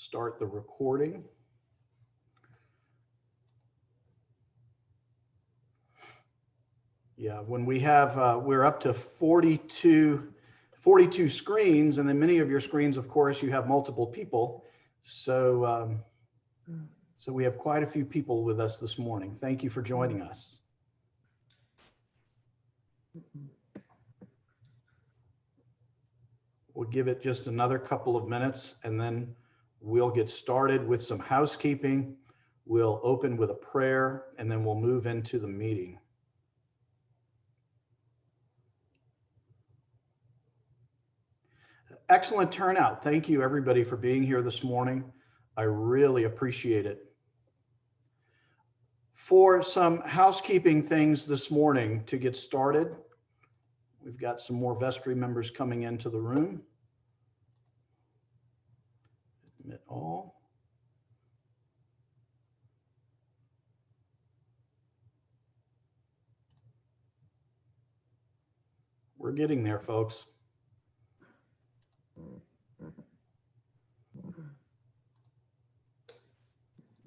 start the recording. Yeah, when we have, we're up to 42 screens, and then many of your screens, of course, you have multiple people. So, so we have quite a few people with us this morning. Thank you for joining us. We'll give it just another couple of minutes, and then we'll get started with some housekeeping. We'll open with a prayer, and then we'll move into the meeting. Excellent turnout. Thank you, everybody, for being here this morning. I really appreciate it. For some housekeeping things this morning to get started, we've got some more vestry members coming into the room. Admit all. We're getting there, folks.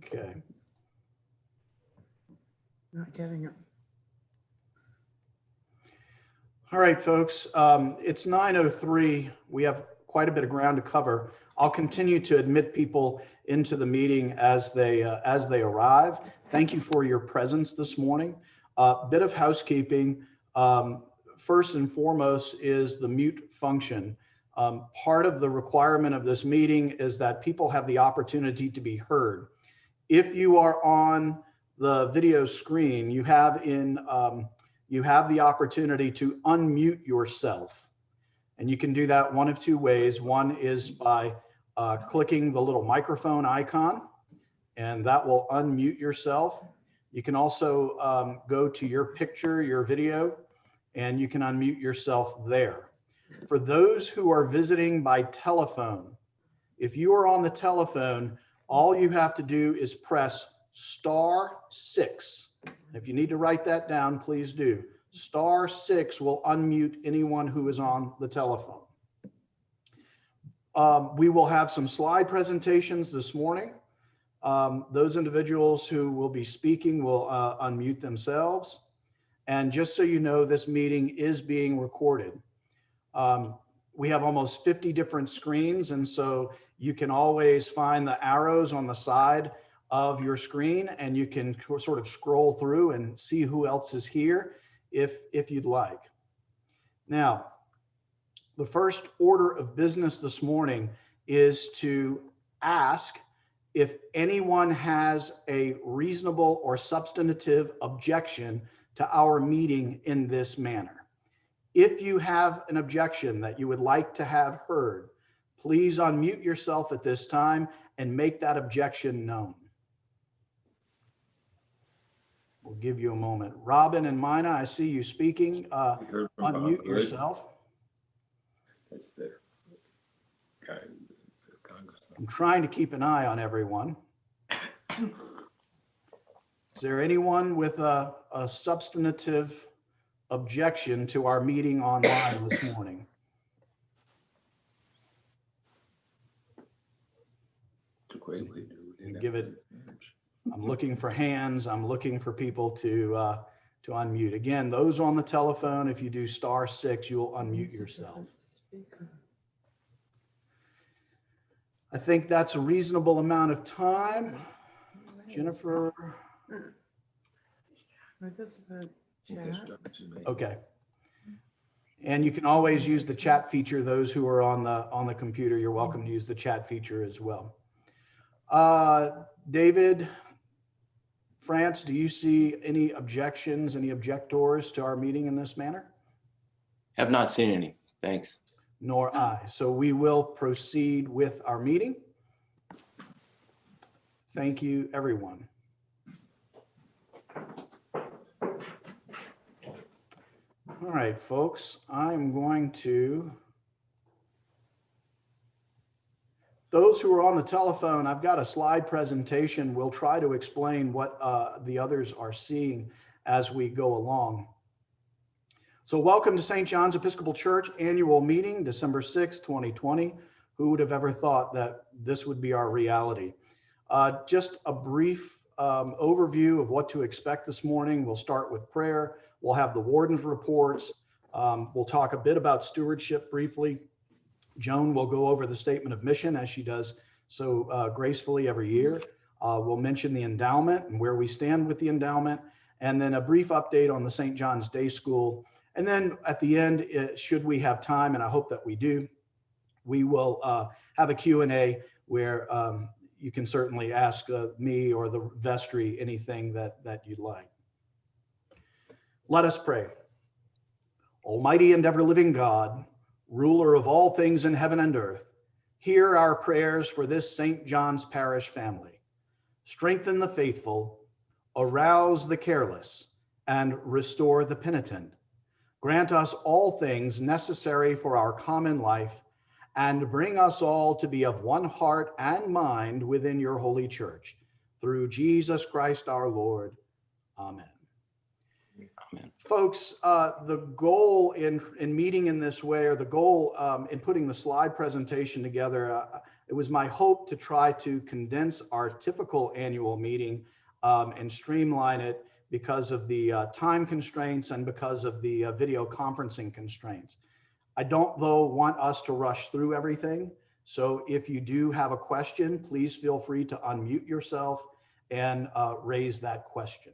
Okay. Not getting it. All right, folks, it's 9:03. We have quite a bit of ground to cover. I'll continue to admit people into the meeting as they arrive. Thank you for your presence this morning. Bit of housekeeping. First and foremost is the mute function. Part of the requirement of this meeting is that people have the opportunity to be heard. If you are on the video screen, you have the opportunity to unmute yourself. And you can do that one of two ways. One is by clicking the little microphone icon, and that will unmute yourself. You can also go to your picture, your video, and you can unmute yourself there. For those who are visiting by telephone, if you are on the telephone, all you have to do is press *6. If you need to write that down, please do. *6 will unmute anyone who is on the telephone. We will have some slide presentations this morning. Those individuals who will be speaking will unmute themselves. And just so you know, this meeting is being recorded. We have almost 50 different screens, and so you can always find the arrows on the side of your screen, and you can sort of scroll through and see who else is here if you'd like. Now, the first order of business this morning is to ask if anyone has a reasonable or substantive objection to our meeting in this manner. If you have an objection that you would like to have heard, please unmute yourself at this time and make that objection known. We'll give you a moment. Robin and Mina, I see you speaking. Unmute yourself. That's there. Guys, I'm trying to keep an eye on everyone. Is there anyone with a substantive objection to our meeting online this morning? Give it. I'm looking for hands. I'm looking for people to unmute. Again, those on the telephone, if you do *6, you'll unmute yourself. I think that's a reasonable amount of time. Jennifer. Okay. And you can always use the chat feature. Those who are on the computer, you're welcome to use the chat feature as well. David, France, do you see any objections, any objectors to our meeting in this manner? Have not seen any. Thanks. Nor I. So we will proceed with our meeting. Thank you, everyone. All right, folks, I'm going to, those who are on the telephone, I've got a slide presentation. We'll try to explain what the others are seeing as we go along. So welcome to St. John's Episcopal Church annual meeting, December 6, 2020. Who would have ever thought that this would be our reality? Just a brief overview of what to expect this morning. We'll start with prayer. We'll have the warden's reports. We'll talk a bit about stewardship briefly. Joan will go over the statement of mission as she does so gracefully every year. We'll mention the endowment and where we stand with the endowment, and then a brief update on the St. John's Day School. And then at the end, should we have time, and I hope that we do, we will have a Q&A where you can certainly ask me or the vestry anything that you'd like. Let us pray. Almighty and ever-living God, ruler of all things in heaven and earth, hear our prayers for this St. John's Parish family. Strengthen the faithful, arouse the careless, and restore the penitent. Grant us all things necessary for our common life, and bring us all to be of one heart and mind within your holy church. Through Jesus Christ our Lord. Amen. Amen. Folks, the goal in meeting in this way, or the goal in putting the slide presentation together, it was my hope to try to condense our typical annual meeting and streamline it because of the time constraints and because of the video conferencing constraints. I don't, though, want us to rush through everything. So if you do have a question, please feel free to unmute yourself and raise that question.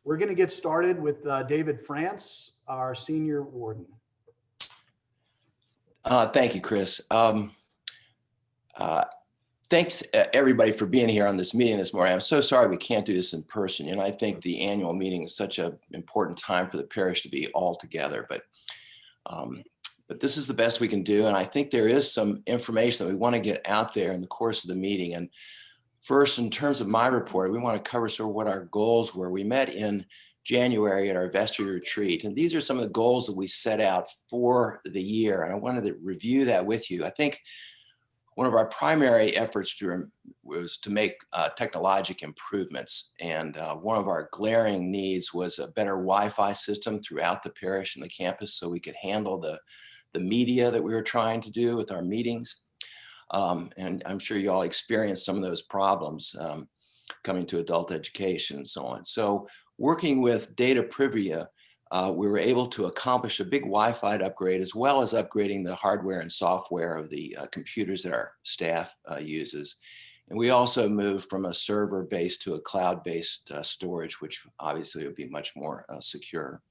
We're going to get started with David France, our senior warden. Thank you, Chris. Thanks everybody for being here on this meeting this morning. I'm so sorry we can't do this in person. And I think the annual meeting is such an important time for the parish to be all together. But this is the best we can do. And I think there is some information that we want to get out there in the course of the meeting. And first, in terms of my report, we want to cover sort of what our goals were. We met in January at our Vestry retreat, and these are some of the goals that we set out for the year. And I wanted to review that with you. I think one of our primary efforts was to make technologic improvements. And one of our glaring needs was a better Wi-Fi system throughout the parish and the campus so we could handle the media that we were trying to do with our meetings. And I'm sure you all experienced some of those problems coming to adult education and so on. So working with Data Privia, we were able to accomplish a big Wi-Fi upgrade, as well as upgrading the hardware and software of the computers that our staff uses. And we also moved from a server-based to a cloud-based storage, which obviously would be much more secure.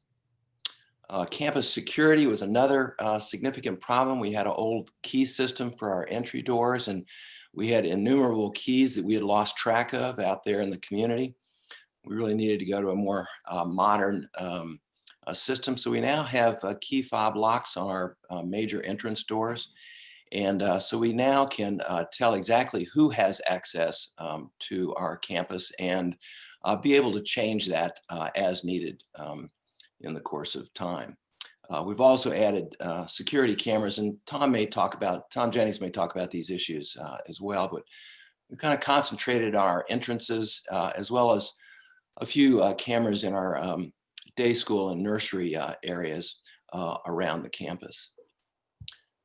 Campus security was another significant problem. We had an old key system for our entry doors, and we had innumerable keys that we had lost track of out there in the community. We really needed to go to a more modern system. So we now have key fob locks on our major entrance doors. And so we now can tell exactly who has access to our campus and be able to change that as needed in the course of time. We've also added security cameras, and Tom Jennings may talk about these issues as well, but we kind of concentrated on our entrances as well as a few cameras in our day school and nursery areas around the campus.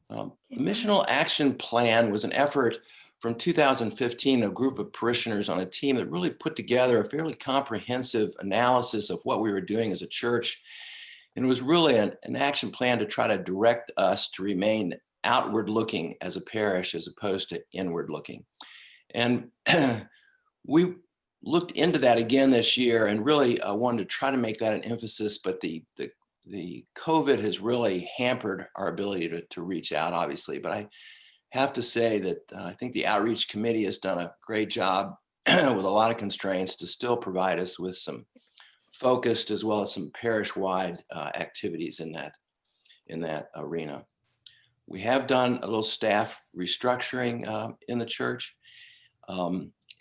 The Missional Action Plan was an effort from 2015, a group of parishioners on a team that really put together a fairly comprehensive analysis of what we were doing as a church. And it was really an action plan to try to direct us to remain outward looking as a parish as opposed to inward looking. And we looked into that again this year and really wanted to try to make that an emphasis, but the COVID has really hampered our ability to reach out, obviously. But I have to say that I think the outreach committee has done a great job with a lot of constraints to still provide us with some focused as well as some parish-wide activities in that arena. We have done a little staff restructuring in the church.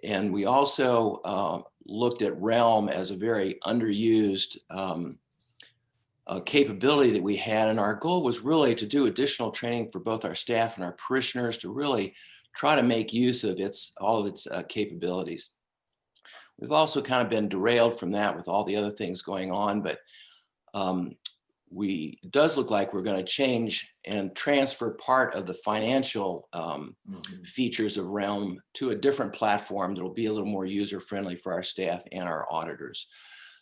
And we also looked at Realm as a very underused capability that we had. And our goal was really to do additional training for both our staff and our parishioners to really try to make use of all of its capabilities. We've also kind of been derailed from that with all the other things going on, but it does look like we're going to change and transfer part of the financial features of Realm to a different platform that will be a little more user-friendly for our staff and our auditors.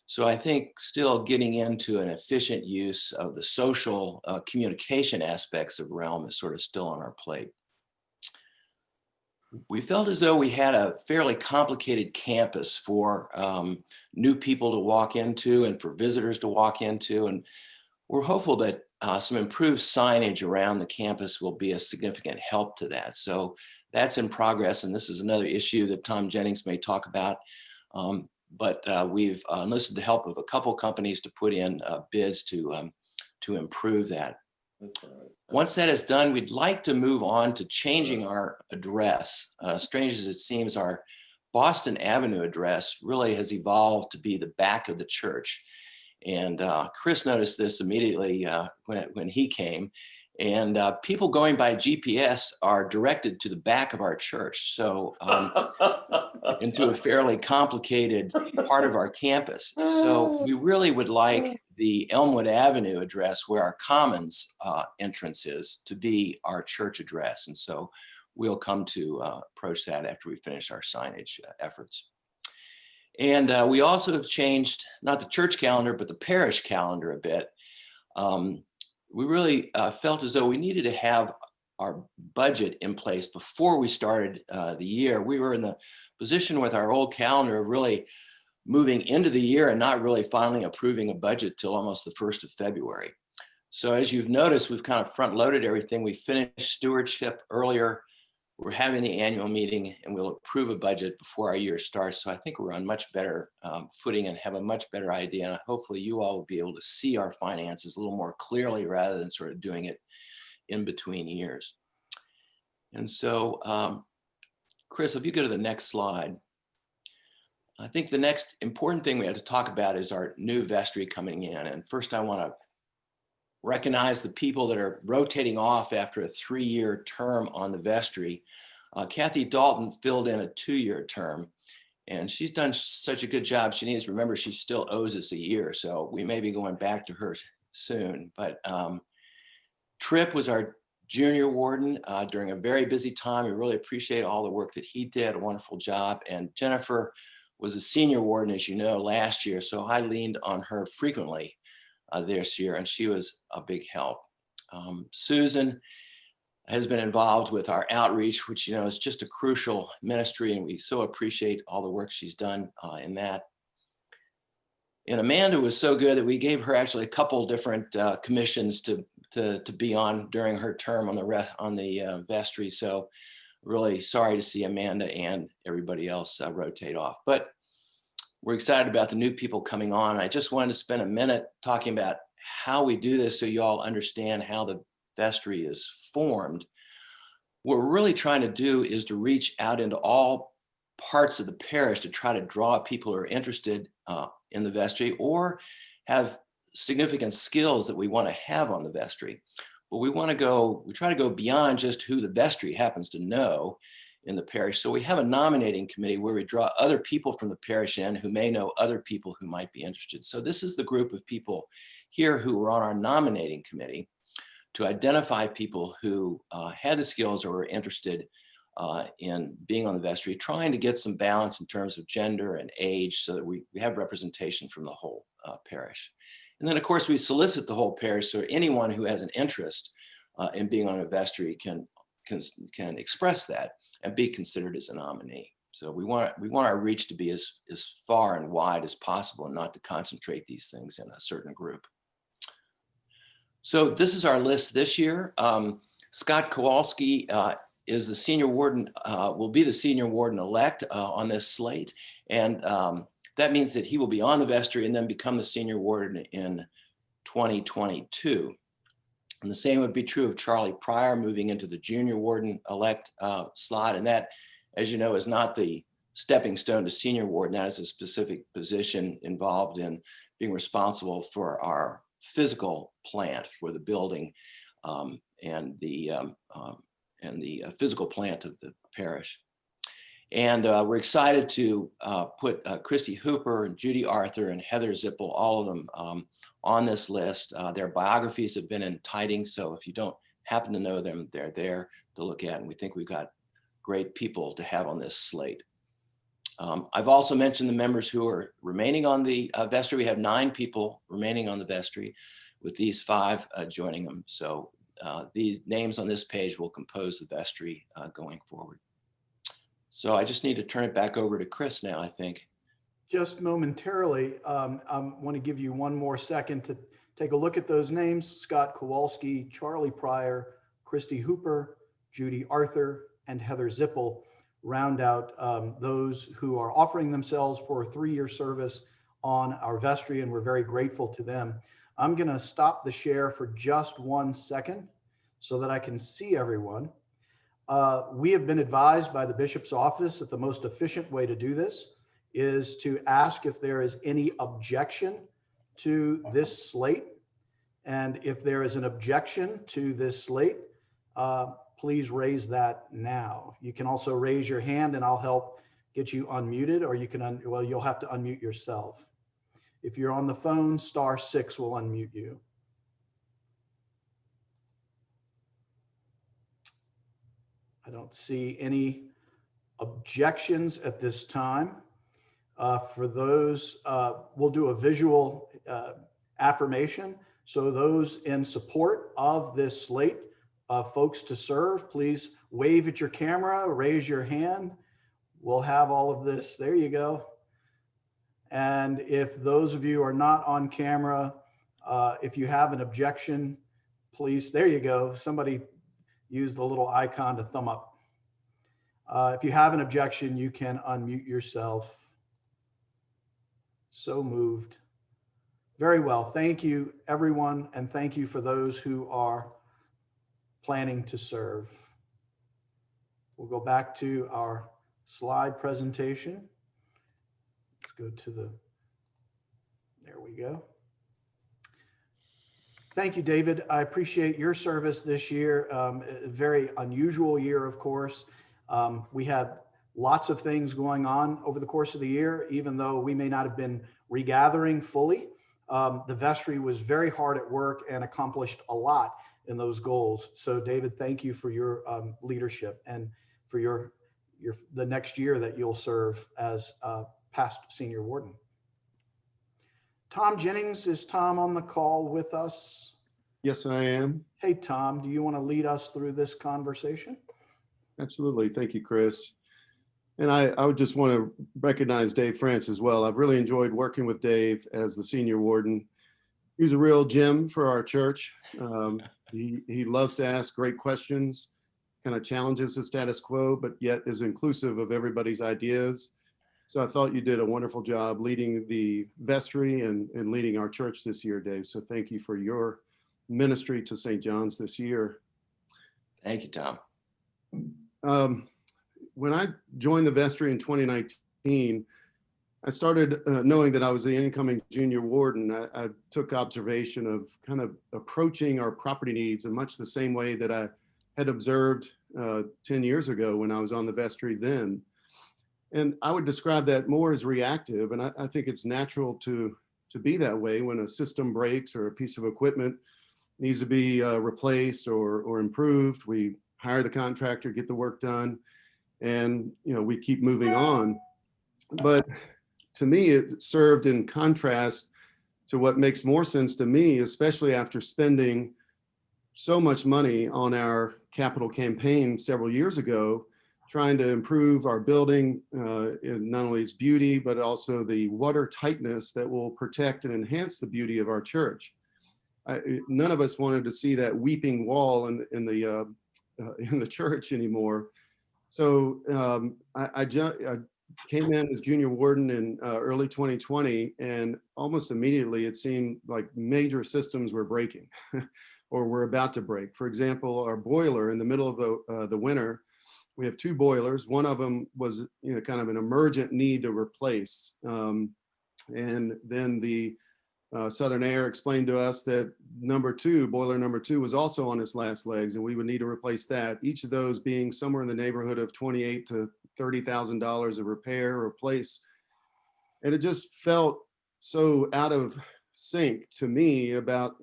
So I think still getting into an efficient use of the social communication aspects of Realm is sort of still on our plate. We felt as though we had a fairly complicated campus for new people to walk into and for visitors to walk into. And we're hopeful that some improved signage around the campus will be a significant help to that. So that's in progress. And this is another issue that Tom Jennings may talk about. But we've enlisted the help of a couple companies to put in bids to improve that. That's right. Once that is done, we'd like to move on to changing our address. Strange as it seems, our Boston Avenue address really has evolved to be the back of the church. And Chris noticed this immediately when he came. And people going by GPS are directed to the back of our church. So into a fairly complicated part of our campus. So we really would like the Elmwood Avenue address where our Commons entrance is to be our church address. And so we'll come to approach that after we finish our signage efforts. And we also have changed, not the church calendar, but the parish calendar a bit. We really felt as though we needed to have our budget in place before we started the year. We were in the position with our old calendar of really moving into the year and not really finally approving a budget till almost the 1st of February. So as you've noticed, we've kind of front loaded everything. We finished stewardship earlier. We're having the annual meeting and we'll approve a budget before our year starts. So I think we're on much better footing and have a much better idea. And hopefully you all will be able to see our finances a little more clearly rather than sort of doing it in between years. And so, Chris, if you go to the next slide, I think the next important thing we have to talk about is our new vestry coming in. And first I want to recognize the people that are rotating off after a 3-year term on the vestry. Kathy Dalton filled in a 2-year term and she's done such a good job. She needs to remember she still owes us a year. So we may be going back to her soon, but Tripp was our junior warden during a very busy time. We really appreciate all the work that he did, a wonderful job. And Jennifer was a senior warden, as you know, last year. So I leaned on her frequently this year, and she was a big help. Susan has been involved with our outreach, which, you know, is just a crucial ministry, and we so appreciate all the work she's done in that. And Amanda was so good that we gave her actually a couple different commissions to be on during her term on the vestry. So really sorry to see Amanda and everybody else rotate off, but we're excited about the new people coming on. I just wanted to spend a minute talking about how we do this so you all understand how the vestry is formed. What we're really trying to do is to reach out into all parts of the parish to try to draw people who are interested in the vestry or have significant skills that we want to have on the vestry. But we try to go beyond just who the vestry happens to know in the parish. So we have a nominating committee where we draw other people from the parish in who may know other people who might be interested. So this is the group of people here who are on our nominating committee to identify people who had the skills or were interested in being on the vestry, trying to get some balance in terms of gender and age so that we have representation from the whole parish. And then, of course, we solicit the whole parish, so anyone who has an interest in being on a vestry can express that and be considered as a nominee. So we want our reach to be as far and wide as possible and not to concentrate these things in a certain group. So this is our list this year. Scott Kowalski is the senior warden, will be the senior warden-elect on this slate. And that means that he will be on the vestry and then become the senior warden in 2022. And the same would be true of Charlie Pryor moving into the junior warden-elect slot. And that, as you know, is not the stepping stone to senior warden. That is a specific position involved in being responsible for our physical plant for the building and the physical plant of the parish. And we're excited to put Christy Hooper and Judy Arthur and Heather Zippel, all of them on this list. Their biographies have been in Tidings, so if you don't happen to know them, they're there to look at. And we think we've got great people to have on this slate. I've also mentioned the members who are remaining on the vestry. We have 9 people remaining on the vestry, with these 5 joining them. So the names on this page will compose the vestry going forward. So I just need to turn it back over to Chris now, I think. Just momentarily, I want to give you one more second to take a look at those names: Scott Kowalski, Charlie Pryor, Christy Hooper, Judy Arthur, and Heather Zippel round out those who are offering themselves for a 3-year service on our vestry, and we're very grateful to them. I'm going to stop the share for just 1 second so that I can see everyone. We have been advised by the bishop's office that the most efficient way to do this is to ask if there is any objection to this slate. And if there is an objection to this slate, please raise that now. You can also raise your hand and I'll help get you unmuted, or you can, well, you'll have to unmute yourself. If you're on the phone, *6 will unmute you. I don't see any objections at this time. For those, we'll do a visual affirmation. So those in support of this slate, folks to serve, please wave at your camera, raise your hand. We'll have all of this. There you go. And if those of you are not on camera, if you have an objection, please, there you go. Somebody use the little icon to thumb up. If you have an objection, you can unmute yourself. So moved. Very well. Thank you, everyone. And thank you for those who are planning to serve. We'll go back to our slide presentation. Let's go to the, there we go. Thank you, David. I appreciate your service this year. A very unusual year, of course. We had lots of things going on over the course of the year, even though we may not have been regathering fully. The vestry was very hard at work and accomplished a lot in those goals. So David, thank you for your leadership and for the next year that you'll serve as past senior warden. Tom Jennings, is Tom on the call with us? Yes, I am. Hey, Tom, do you want to lead us through this conversation? Absolutely. Thank you, Chris. And I would just want to recognize Dave France as well. I've really enjoyed working with Dave as the senior warden. He's a real gem for our church. He loves to ask great questions, kind of challenges the status quo, but yet is inclusive of everybody's ideas. So I thought you did a wonderful job leading the vestry and leading our church this year, Dave. So thank you for your ministry to St. John's this year. Thank you, Tom. When I joined the vestry in 2019, I started knowing that I was the incoming junior warden. I took observation of kind of approaching our property needs in much the same way that I had observed 10 years ago when I was on the vestry then. And I would describe that more as reactive. And I think it's natural to be that way when a system breaks or a piece of equipment needs to be replaced or improved. We hire the contractor, get the work done, and we keep moving on. But to me, it served in contrast to what makes more sense to me, especially after spending so much money on our capital campaign several years ago, trying to improve our building, in not only its beauty, but also the water tightness that will protect and enhance the beauty of our church. None of us wanted to see that weeping wall in the church anymore. So I came in as junior warden in early 2020, and almost immediately it seemed like major systems were breaking or were about to break. For example, our boiler in the middle of the winter, we have 2 boilers. One of them was kind of an emergent need to replace. And then the Southern Air explained to us that boiler number 2 was also on its last legs, and we would need to replace that. Each of those being somewhere in the neighborhood of $28,000 to $30,000 of repair or replace. And it just felt so out of sync to me about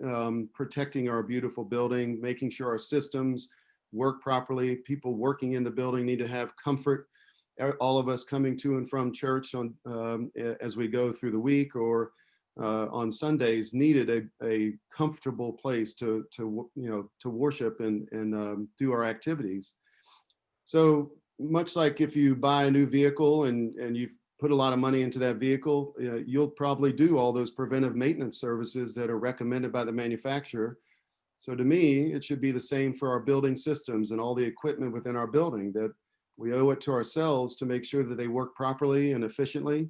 protecting our beautiful building, making sure our systems work properly. People working in the building need to have comfort. All of us coming to and from church on as we go through the week or on Sundays needed a comfortable place to worship and do our activities. So much like if you buy a new vehicle and you've put a lot of money into that vehicle, you'll probably do all those preventive maintenance services that are recommended by the manufacturer. So to me, it should be the same for our building systems and all the equipment within our building, that we owe it to ourselves to make sure that they work properly and efficiently.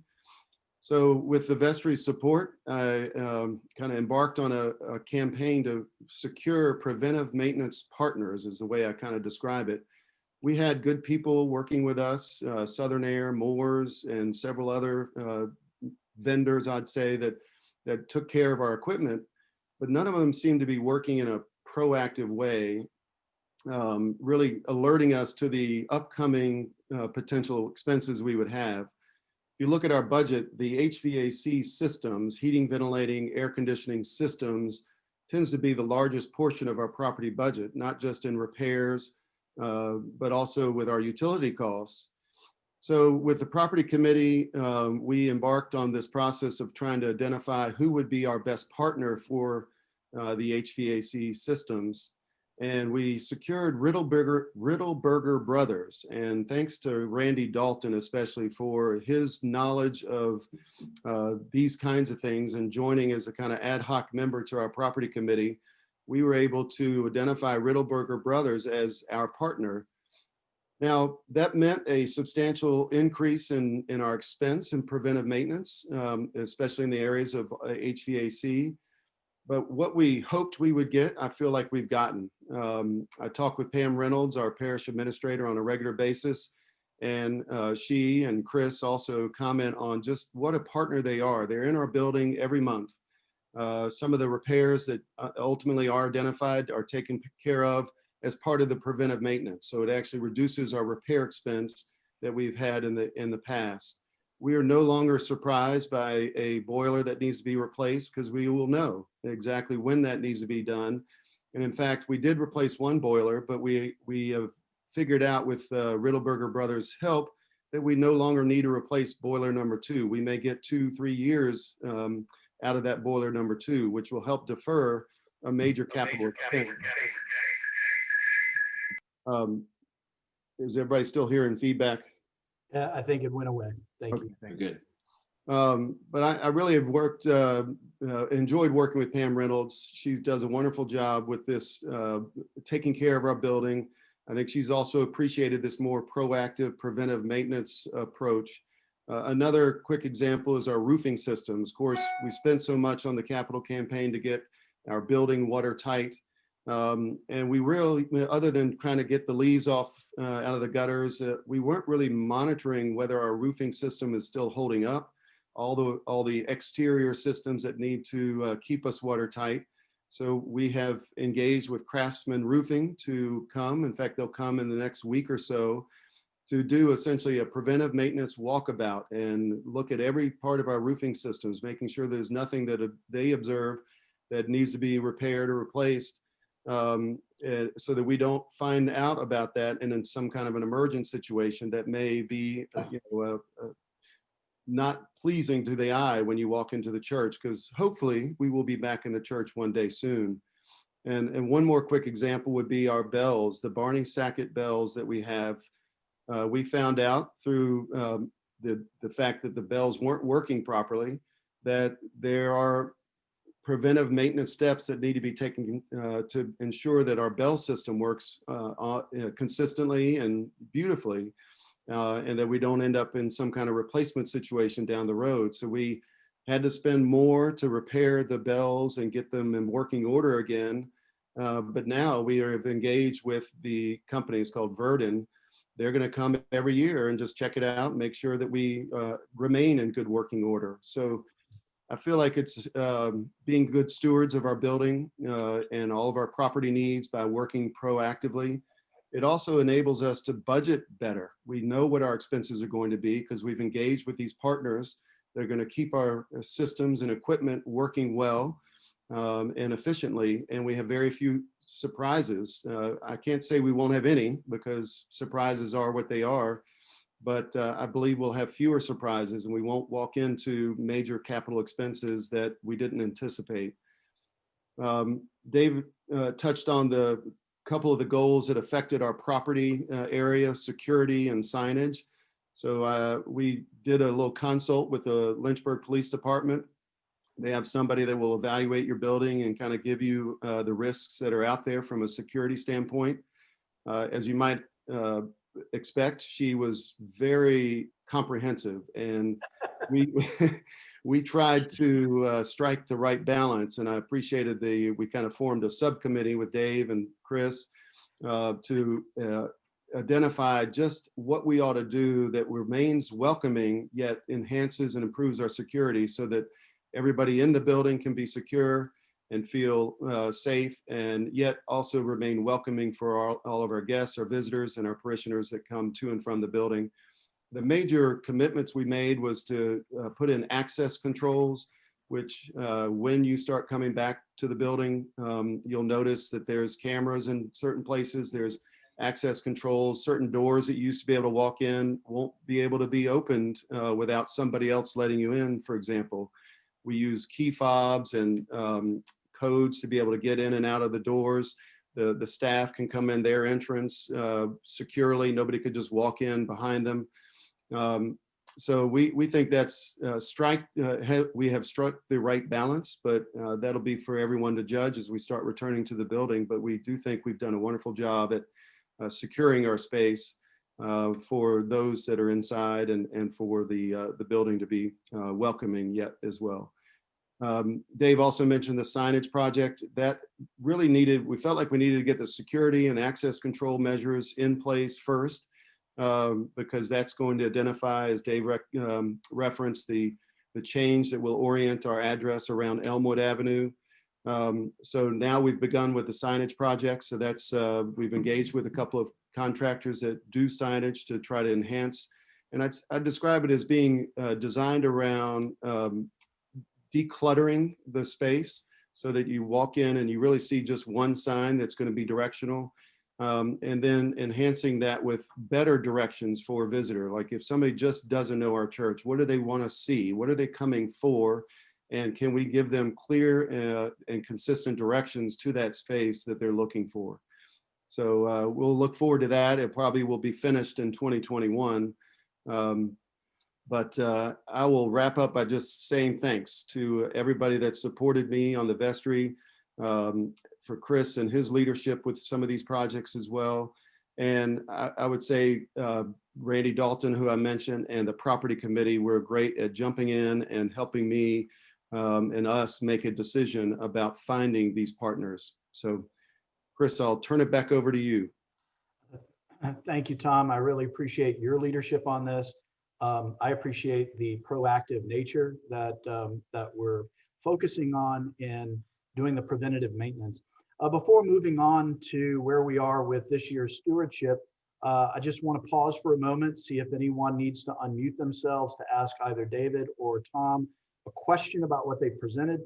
So with the Vestry support, I kind of embarked on a campaign to secure preventive maintenance partners, is the way I kind of describe it. We had good people working with us, Southern Air, Moores, and several other vendors, I'd say, that took care of our equipment, but none of them seemed to be working in a proactive way, really alerting us to the upcoming potential expenses we would have. If you look at our budget, the HVAC systems, heating, ventilating, air conditioning systems, tends to be the largest portion of our property budget, not just in repairs, but also with our utility costs. So with the property committee, we embarked on this process of trying to identify who would be our best partner for the HVAC systems. And we secured Riddleberger Brothers. And thanks to Randy Dalton, especially for his knowledge of these kinds of things and joining as a kind of ad hoc member to our property committee, we were able to identify Riddleberger Brothers as our partner. Now, that meant a substantial increase in our expense in preventive maintenance, especially in the areas of HVAC. But what we hoped we would get, I feel like we've gotten. I talk with Pam Reynolds, our parish administrator, on a regular basis. And she and Chris also comment on just what a partner they are. They're in our building every month. Some of the repairs that ultimately are identified are taken care of as part of the preventive maintenance. So it actually reduces our repair expense that we've had in the past. We are no longer surprised by a boiler that needs to be replaced because we will know exactly when that needs to be done. And in fact, we did replace one boiler, but we have figured out with Riddleberger Brothers' help that we no longer need to replace boiler number 2. We may get 2-3 years out of that boiler number 2, which will help defer a major capital expense. Is everybody still hearing feedback? Yeah, I think it went away. Thank you. Very good. But I really have enjoyed working with Pam Reynolds. She does a wonderful job with this, taking care of our building. I think she's also appreciated this more proactive preventive maintenance approach. Another quick example is our roofing systems. Of course, we spent so much on the capital campaign to get our building watertight. And we really, other than trying to get the leaves off out of the gutters, we weren't really monitoring whether our roofing system is still holding up. All the exterior systems that need to keep us watertight. So we have engaged with Craftsman Roofing to come. In fact, they'll come in the next week or so to do essentially a preventive maintenance walkabout and look at every part of our roofing systems, making sure there's nothing that they observe that needs to be repaired or replaced. So that we don't find out about that and in some kind of an emergent situation that may be not pleasing to the eye when you walk into the church, because hopefully we will be back in the church one day soon. And one more quick example would be our bells, the Barney Sackett bells that we have. We found out through the fact that the bells weren't working properly, that there are preventive maintenance steps that need to be taken to ensure that our bell system works consistently and beautifully, and that we don't end up in some kind of replacement situation down the road. So we had to spend more to repair the bells and get them in working order again. But now we have engaged with the company, it's called WARDEN. They're going to come every year and just check it out and make sure that we remain in good working order. So I feel like it's being good stewards of our building and all of our property needs by working proactively. it also enables us to budget better. We know what our expenses are going to be because we've engaged with these partners. They're going to keep our systems and equipment working well and efficiently, and we have very few surprises. I can't say we won't have any because surprises are what they are, but I believe we'll have fewer surprises and we won't walk into major capital expenses that we didn't anticipate. Dave touched on the couple of the goals that affected our property area, security and signage. So we did a little consult with the Lynchburg Police Department. They have somebody that will evaluate your building and kind of give you the risks that are out there from a security standpoint. As you might expect, she was very comprehensive, and we tried to strike the right balance. And I appreciated we kind of formed a subcommittee with Dave and Chris to identify just what we ought to do that remains welcoming yet enhances and improves our security so that everybody in the building can be secure and feel safe, and yet also remain welcoming for all of our guests, our visitors, and our parishioners that come to and from the building. The major commitments we made was to put in access controls, which when you start coming back to the building, you'll notice that there's cameras in certain places, there's access controls, certain doors that you used to be able to walk in won't be able to be opened without somebody else letting you in, for example. We use key fobs and codes to be able to get in and out of the doors. The staff can come in their entrance securely. Nobody could just walk in behind them. So we think that's we have struck the right balance, but that'll be for everyone to judge as we start returning to the building. But we do think we've done a wonderful job at securing our space for those that are inside and for the building to be welcoming yet as well. Dave also mentioned the signage project that really we felt like we needed to get the security and access control measures in place first, because that's going to identify, as Dave referenced, the change that will orient our address around Elmwood Avenue. So now we've begun with the signage project. So that's, we've engaged with a couple of contractors that do signage to try to enhance. And I'd describe it as being designed around decluttering the space so that you walk in and you really see just one sign that's going to be directional. And then enhancing that with better directions for a visitor. Like if somebody just doesn't know our church, what do they want to see? What are they coming for? And can we give them clear and consistent directions to that space that they're looking for? So we'll look forward to that. It probably will be finished in 2021. But I will wrap up by just saying thanks to everybody that supported me on the vestry, for Chris and his leadership with some of these projects as well. And I would say Randy Dalton, who I mentioned, and the property committee were great at jumping in and helping me and us make a decision about finding these partners. So Chris, I'll turn it back over to you. Thank you, Tom. I really appreciate your leadership on this. I appreciate the proactive nature that we're focusing on in doing the preventative maintenance. Before moving on to where we are with this year's stewardship, I just want to pause for a moment, see if anyone needs to unmute themselves to ask either David or Tom a question about what they presented.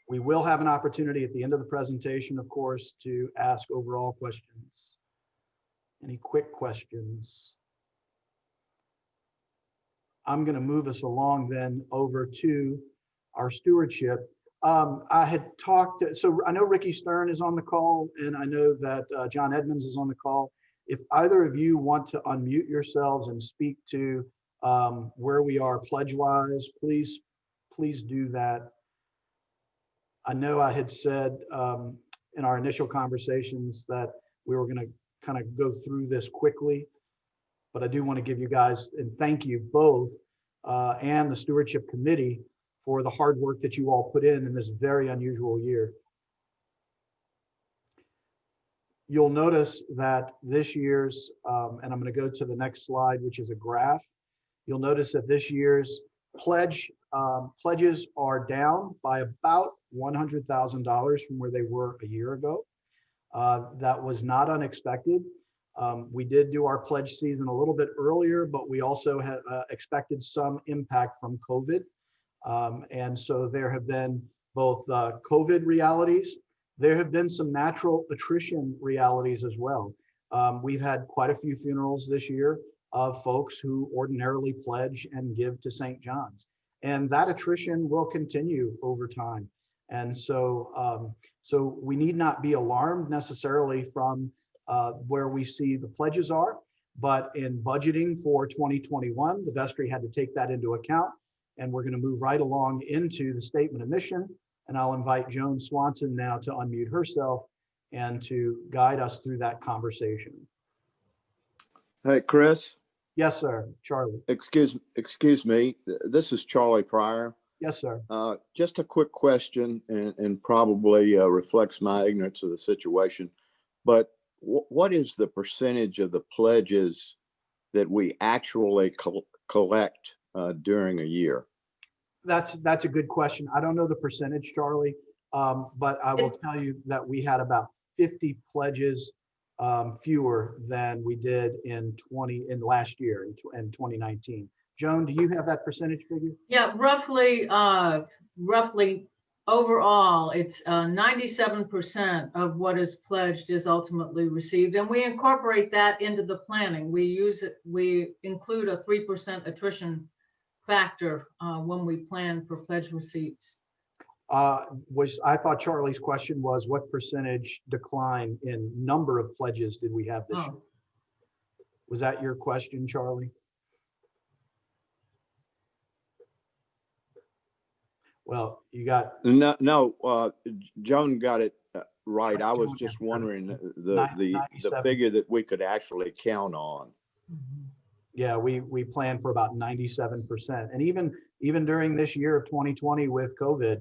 We will have an opportunity at the end of the presentation, of course, to ask overall questions. Any quick questions? I'm going to move us along then over to our stewardship. I had talked, so I know Ricky Stern is on the call, and I know that John Edmonds is on the call. If either of you want to unmute yourselves and speak to where we are pledge-wise, please do that. I know I had said in our initial conversations that we were going to kind of go through this quickly, but I do want to give you guys, and thank you both and the stewardship committee for the hard work that you all put in this very unusual year. You'll notice that this year's, and I'm going to go to the next slide, which is a graph. You'll notice that this year's pledges are down by about $100,000 from where they were a year ago. That was not unexpected. We did do our pledge season a little bit earlier, but we also had expected some impact from COVID. And so there have been both COVID realities. There have been some natural attrition realities as well. We've had quite a few funerals this year of folks who ordinarily pledge and give to St. John's. And that attrition will continue over time. And so, so we need not be alarmed necessarily from where we see the pledges are, but in budgeting for 2021, the vestry had to take that into account. And we're going to move right along into the statement of mission. And I'll invite Joan Swanson now to unmute herself and to guide us through that conversation. Hey, Chris. Yes, sir. Charlie. Excuse me. This is Charlie Pryor. Yes, sir. Just a quick question, and probably reflects my ignorance of the situation. But what is the percentage of the pledges that we actually collect during a year? That's a good question. I don't know the percentage, Charlie, but I will tell you that we had about 50 pledges fewer than we did in last year in 2019. Joan, do you have that percentage figure? Yeah, roughly overall, it's 97% of what is pledged is ultimately received, and we incorporate that into the planning. We include a 3% attrition factor when we plan for pledge receipts. I thought Charlie's question was what percentage decline in number of pledges did we have this year? Was that your question, Charlie? Well, you got no. Joan got it right. I was just wondering the figure that we could actually count on. Yeah, we plan for about 97%, and even during this year of 2020 with COVID,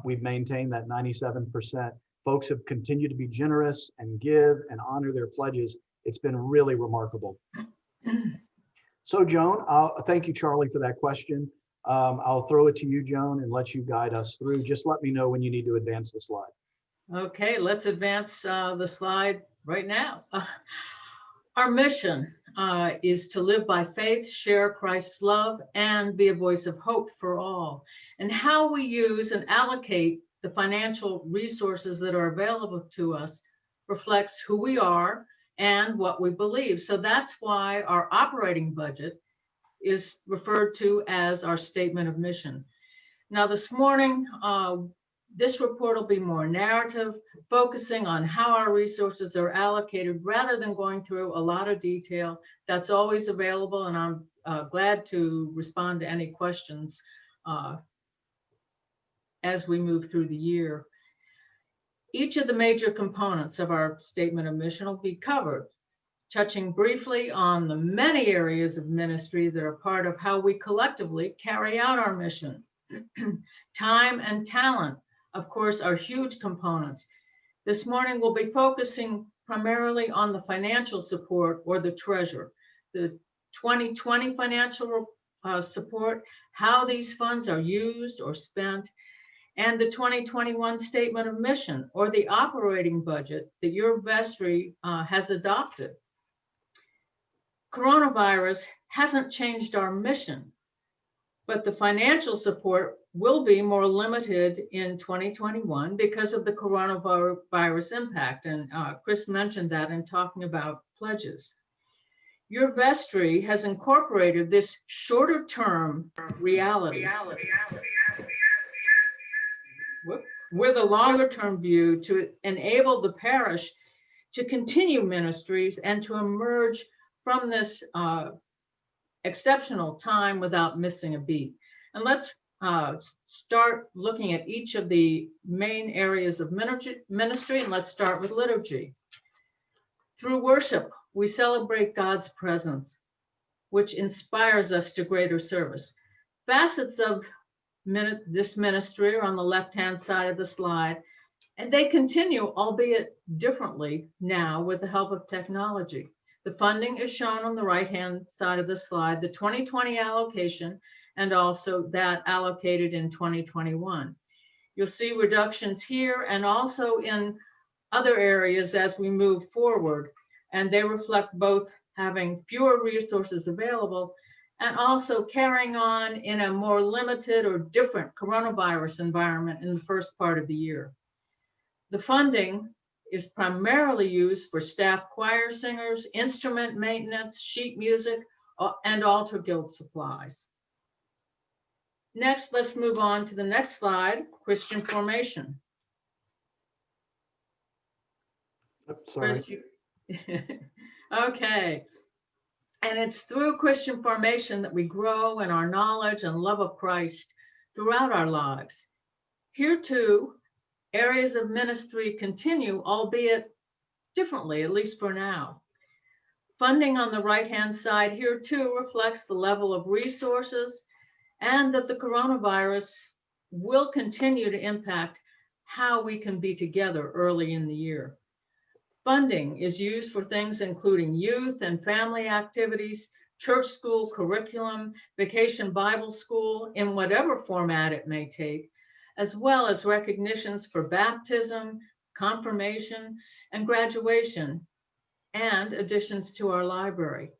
we've maintained that 97%. Folks have continued to be generous and give and honor their pledges. It's been really remarkable. So, Joan, thank you, Charlie, for that question. I'll throw it to you, Joan, and let you guide us through. Just let me know when you need to advance the slide. Okay, let's advance the slide right now. Our mission is to live by faith, share Christ's love, and be a voice of hope for all. And how we use and allocate the financial resources that are available to us reflects who we are and what we believe. So that's why our operating budget is referred to as our statement of mission. Now, this morning, this report will be more narrative, focusing on how our resources are allocated rather than going through a lot of detail. That's always available, and I'm glad to respond to any questions as we move through the year. Each of the major components of our statement of mission will be covered, touching briefly on the many areas of ministry that are part of how we collectively carry out our mission. Time and talent, of course, are huge components. This morning, we'll be focusing primarily on the financial support or the treasure, the 2020 financial support, how these funds are used or spent, and the 2021 statement of mission or the operating budget that your vestry has adopted. Coronavirus hasn't changed our mission, but the financial support will be more limited in 2021 because of the coronavirus impact. And Chris mentioned that in talking about pledges. Your vestry has incorporated this shorter term reality with a longer term view to enable the parish to continue ministries and to emerge from this exceptional time without missing a beat. And let's start looking at each of the main areas of ministry, and let's start with liturgy. Through worship, we celebrate God's presence, which inspires us to greater service. Facets of this ministry are on the left-hand side of the slide, and they continue, albeit differently now with the help of technology. The funding is shown on the right-hand side of the slide, the 2020 allocation, and also that allocated in 2021. You'll see reductions here and also in other areas as we move forward. and they reflect both having fewer resources available and also carrying on in a more limited or different coronavirus environment in the first part of the year. The funding is primarily used for staff choir singers, instrument maintenance, sheet music, and altar guild supplies. Next, let's move on to the next slide, Christian formation. Sorry. Chris, okay. And it's through Christian formation that we grow in our knowledge and love of Christ throughout our lives. Here too, areas of ministry continue, albeit differently, at least for now. Funding on the right-hand side here too reflects the level of resources and that the coronavirus will continue to impact how we can be together early in the year. Funding is used for things including youth and family activities, church school curriculum, vacation Bible school, in whatever format it may take, as well as recognitions for baptism, confirmation, and graduation, and additions to our library.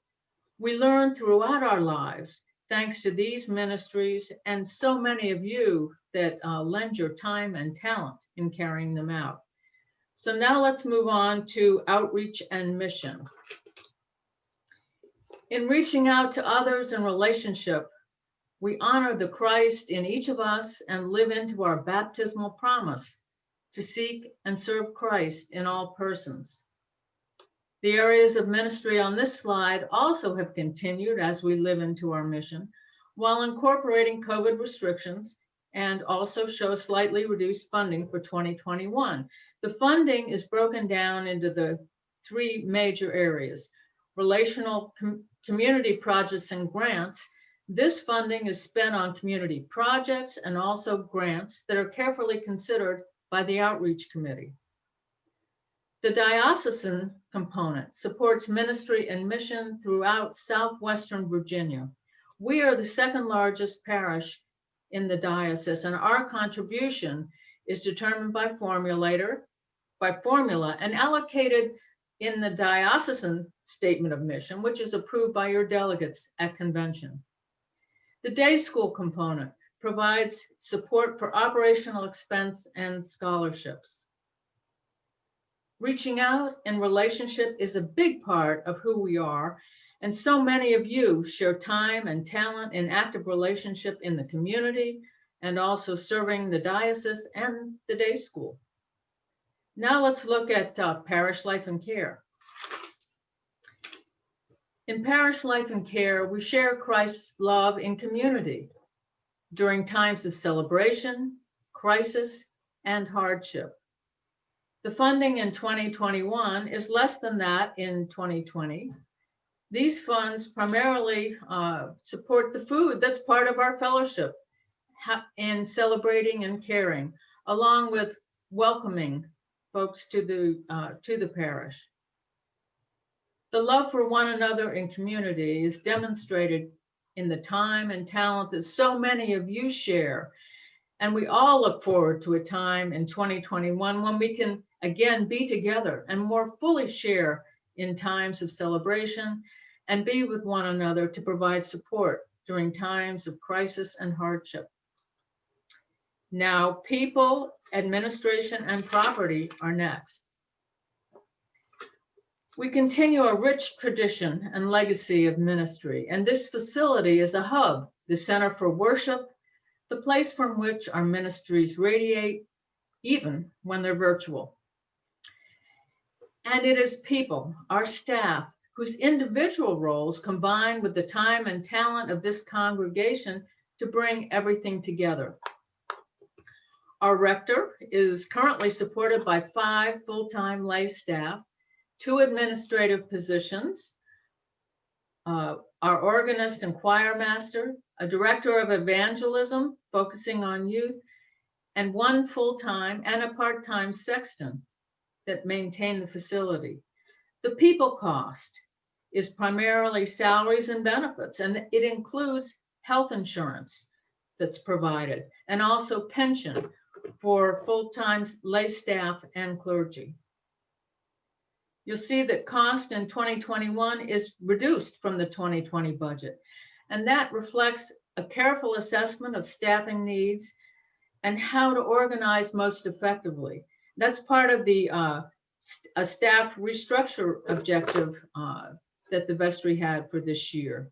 We learn throughout our lives, thanks to these ministries and so many of you that lend your time and talent in carrying them out. So now let's move on to outreach and mission. In reaching out to others in relationship, we honor the Christ in each of us and live into our baptismal promise to seek and serve Christ in all persons. The areas of ministry on this slide also have continued as we live into our mission, while incorporating COVID restrictions, and also show slightly reduced funding for 2021. The funding is broken down into the three major areas: relational community projects and grants. This funding is spent on community projects and also grants that are carefully considered by the outreach committee. The diocesan component supports ministry and mission throughout southwestern Virginia. We are the second largest parish in the diocese, and our contribution is determined by formula and allocated in the diocesan statement of mission, which is approved by your delegates at convention. The day school component provides support for operational expense and scholarships. Reaching out in relationship is a big part of who we are, and so many of you share time and talent in active relationship in the community and also serving the diocese and the day school. Now let's look at parish life and care. In parish life and care, we share Christ's love in community during times of celebration, crisis, and hardship. The funding in 2021 is less than that in 2020. These funds primarily support the food that's part of our fellowship in celebrating and caring, along with welcoming folks to the parish. The love for one another in community is demonstrated in the time and talent that so many of you share. And we all look forward to a time in 2021 when we can again be together and more fully share in times of celebration and be with one another to provide support during times of crisis and hardship. Now, people, administration, and property are next. We continue a rich tradition and legacy of ministry, and this facility is a hub, the center for worship, the place from which our ministries radiate, even when they're virtual. And it is people, our staff, whose individual roles combine with the time and talent of this congregation to bring everything together. Our rector is currently supported by 5 full-time lay staff, 2 administrative positions, our organist and choir master, a director of evangelism focusing on youth, and 1 full-time and a part-time sexton that maintain the facility. The people cost is primarily salaries and benefits, and it includes health insurance that's provided, and also pension for full-time lay staff and clergy. you'll see that cost in 2021 is reduced from the 2020 budget. And that reflects a careful assessment of staffing needs and how to organize most effectively. That's part of the a staff restructure objective that the vestry had for this year.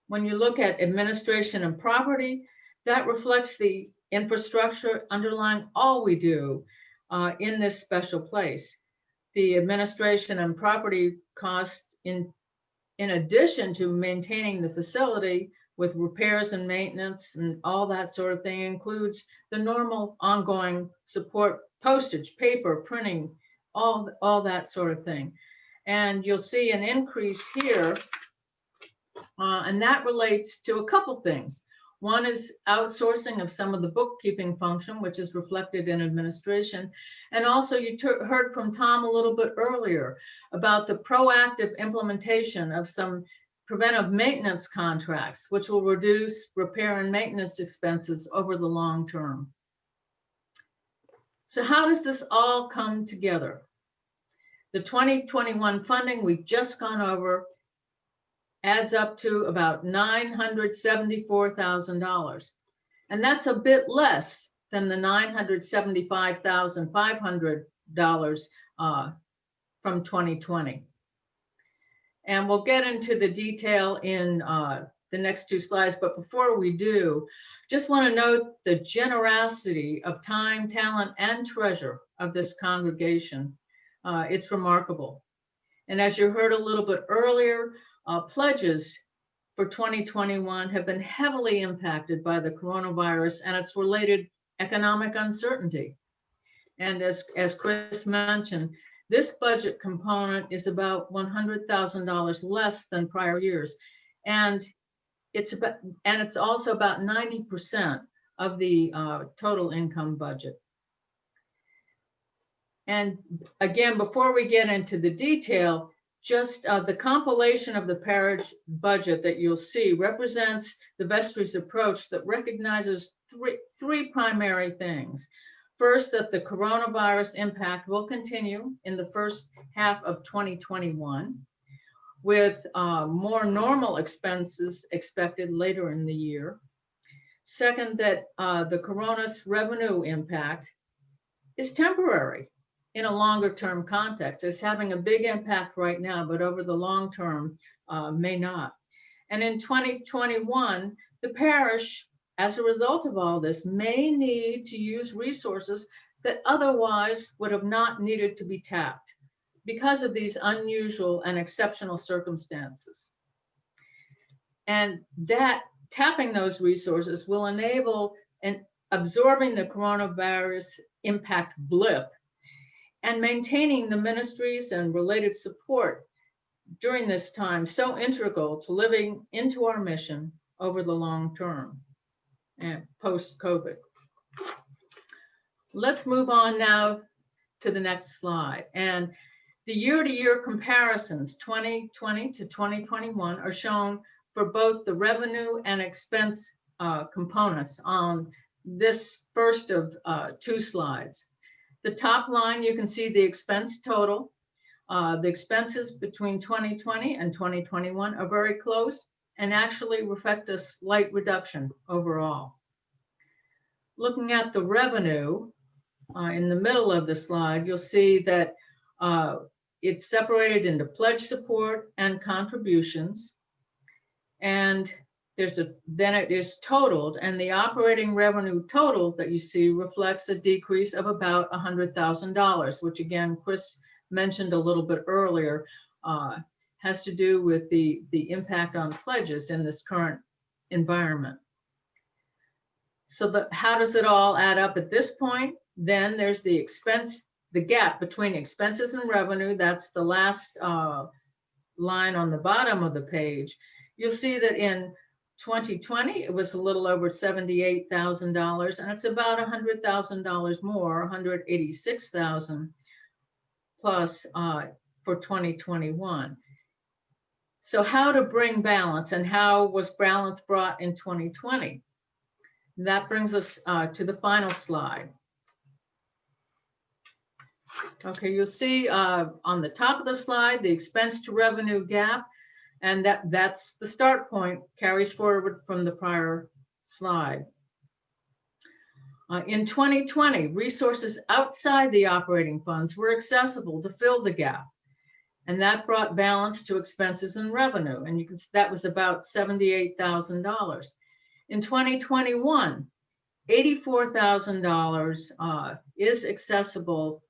When you look at administration and property, that reflects the infrastructure underlying all we do in this special place. The administration and property costs in addition to maintaining the facility with repairs and maintenance and all that sort of thing, includes the normal ongoing support, postage, paper, printing, all that sort of thing. And you'll see an increase here, and that relates to a couple things. One is outsourcing of some of the bookkeeping function, which is reflected in administration. And also you heard from Tom a little bit earlier about the proactive implementation of some preventive maintenance contracts, which will reduce repair and maintenance expenses over the long term. So how does this all come together? The 2021 funding we've just gone over adds up to about $974,000. And that's a bit less than the $975,500 from 2020. And we'll get into the detail in the next two slides. But before we do, just want to note the generosity of time, talent, and treasure of this congregation. It's remarkable. And as you heard a little bit earlier, pledges for 2021 have been heavily impacted by the coronavirus and its related economic uncertainty. And as Chris mentioned, this budget component is about $100,000 less than prior years. And it's also about 90% of the total income budget. And again, before we get into the detail, just the compilation of the parish budget that you'll see represents the vestry's approach that recognizes three primary things. First, that the coronavirus impact will continue in the first half of 2021, with more normal expenses expected later in the year. Second, that the corona's revenue impact is temporary in a longer term context. It's having a big impact right now, but over the long term may not. And in 2021, the parish, as a result of all this, may need to use resources that otherwise would have not needed to be tapped because of these unusual and exceptional circumstances. And that tapping those resources will enable absorbing the coronavirus impact blip and maintaining the ministries and related support during this time so integral to living into our mission over the long term and post-COVID. Let's move on now to the next slide. And the year-to-year comparisons, 2020 to 2021, are shown for both the revenue and expense components on this first of two slides. The top line, you can see the expense total. The expenses between 2020 and 2021 are very close and actually reflect a slight reduction overall. Looking at the revenue in the middle of the slide, you'll see that it's separated into pledge support and contributions. And then it is totaled, and the operating revenue total that you see reflects a decrease of about $100,000, which again, Chris mentioned a little bit earlier, has to do with the impact on pledges in this current environment. So how does it all add up at this point? Then there's the gap between expenses and revenue. That's the last line on the bottom of the page. You'll see that in 2020, it was a little over $78,000, and it's about $100,000 more, $186,000 plus for 2021. So how to bring balance, and how was balance brought in 2020? That brings us to the final slide. Okay, you'll see on the top of the slide, the expense to revenue gap, and that's the start point, carries forward from the prior slide. In 2020, resources outside the operating funds were accessible to fill the gap, and that brought balance to expenses and revenue, and you can see that was about $78,000. In 2021, $84,000 is accessible,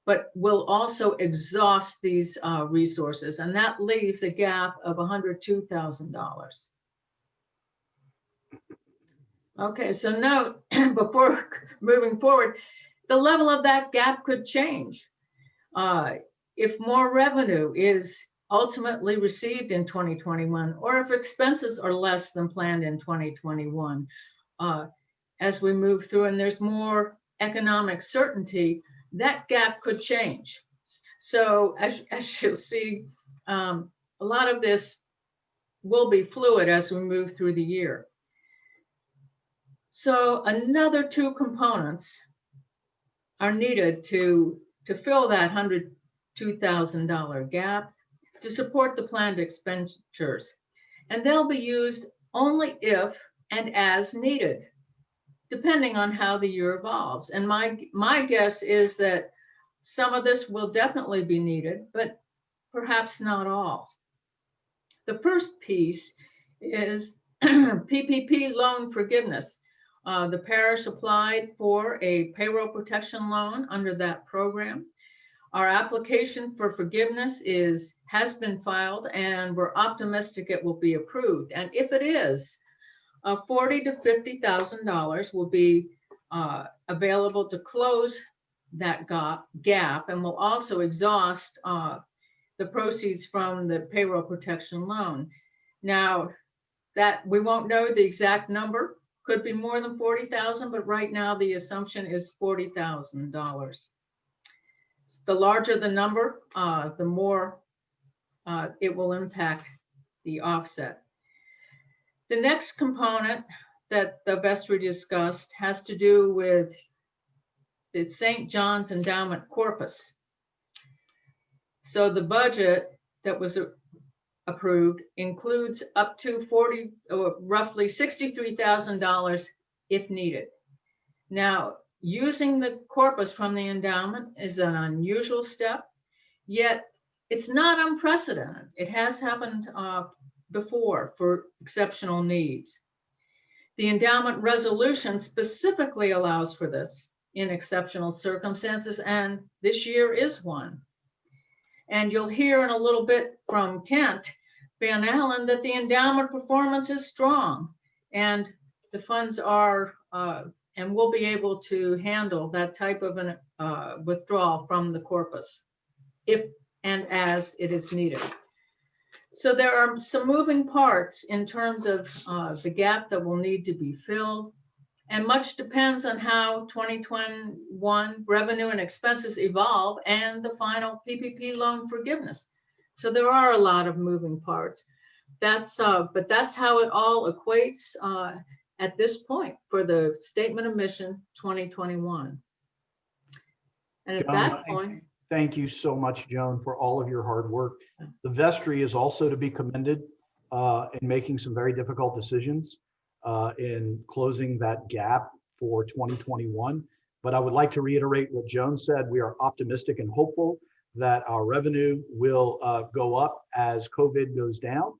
but will also exhaust these resources, and that leaves a gap of $102,000. Okay, so note, before moving forward, the level of that gap could change. If more revenue is ultimately received in 2021, or if expenses are less than planned in 2021, as we move through and there's more economic certainty, that gap could change. So as you'll see, a lot of this will be fluid as we move through the year. So another two components are needed to fill that $102,000 gap to support the planned expenditures. And they'll be used only if and as needed, depending on how the year evolves. And my guess is that some of this will definitely be needed, but perhaps not all. The first piece is PPP loan forgiveness. The parish applied for a payroll protection loan under that program. Our application for forgiveness has been filed, and we're optimistic it will be approved. And if it is, $40,000 to $50,000 will be available to close that gap, and will also exhaust the proceeds from the payroll protection loan. Now, that we won't know the exact number, could be more than 40,000, but right now the assumption is $40,000. The larger the number, the more it will impact the offset. The next component that the vestry discussed has to do with the St. John's Endowment Corpus. So the budget that was approved includes up to roughly $63,000 if needed. Now, using the corpus from the endowment is an unusual step, yet it's not unprecedented. It has happened before for exceptional needs. The endowment resolution specifically allows for this in exceptional circumstances, and this year is one. And you'll hear in a little bit from Kent Van Allen that the endowment performance is strong, and the funds are and will be able to handle that type of an withdrawal from the corpus if and as it is needed. So there are some moving parts in terms of the gap that will need to be filled, and much depends on how 2021 revenue and expenses evolve and the final PPP loan forgiveness. So there are a lot of moving parts. But that's how it all equates at this point for the Statement of Mission 2021. And at that point, thank you so much, Joan, for all of your hard work. The vestry is also to be commended in making some very difficult decisions in closing that gap for 2021. But I would like to reiterate what Joan said. We are optimistic and hopeful that our revenue will go up as COVID goes down,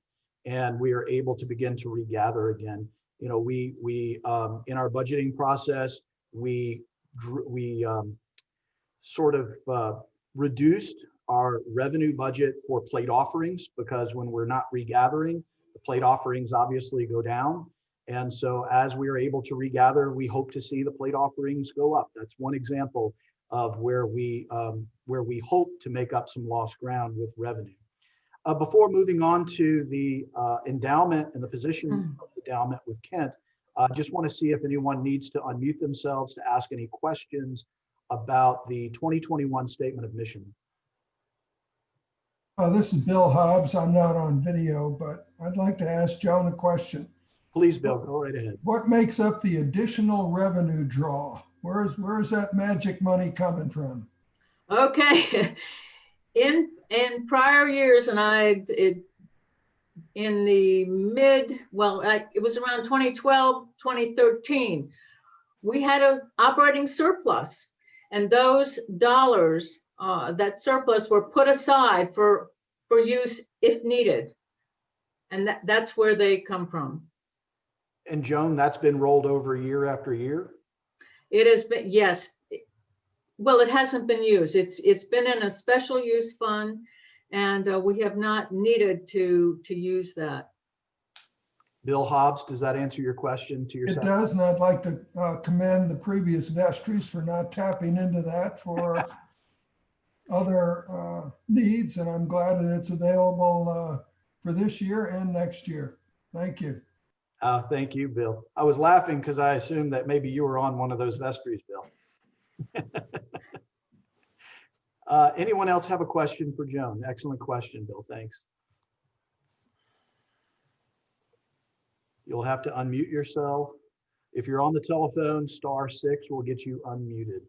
and we are able to begin to regather again. You know, we in our budgeting process, we sort of reduced our revenue budget for plate offerings, because when we're not regathering, the plate offerings obviously go down. And so as we are able to regather, we hope to see the plate offerings go up. That's one example of where we hope to make up some lost ground with revenue. Before moving on to the endowment and the position of the endowment with Kent, I just want to see if anyone needs to unmute themselves to ask any questions about the 2021 Statement of Mission. This is Bill Hobbs. I'm not on video, but I'd like to ask Joan a question. Please, Bill, go right ahead. What makes up the additional revenue draw? Where's that magic money coming from? Okay. In prior years, and in the it was around 2012, 2013, we had an operating surplus, and those dollars, that surplus, were put aside for use if needed, and that's where they come from. And Joan, that's been rolled over year after year? It has been, yes. Well, it hasn't been used. It's been in a special use fund, and we have not needed to use that. Bill Hobbs, does that answer your question to It yourself? does, and I'd like to commend the previous vestries for not tapping into that for other needs, and I'm glad that it's available for this year and next year. Thank you. Thank you, Bill. I was laughing because I assumed that maybe you were on one of those vestries, Bill. Anyone else have a question for Joan? Excellent question, Bill. Thanks. You'll have to unmute yourself. If you're on the telephone, *6 will get you unmuted.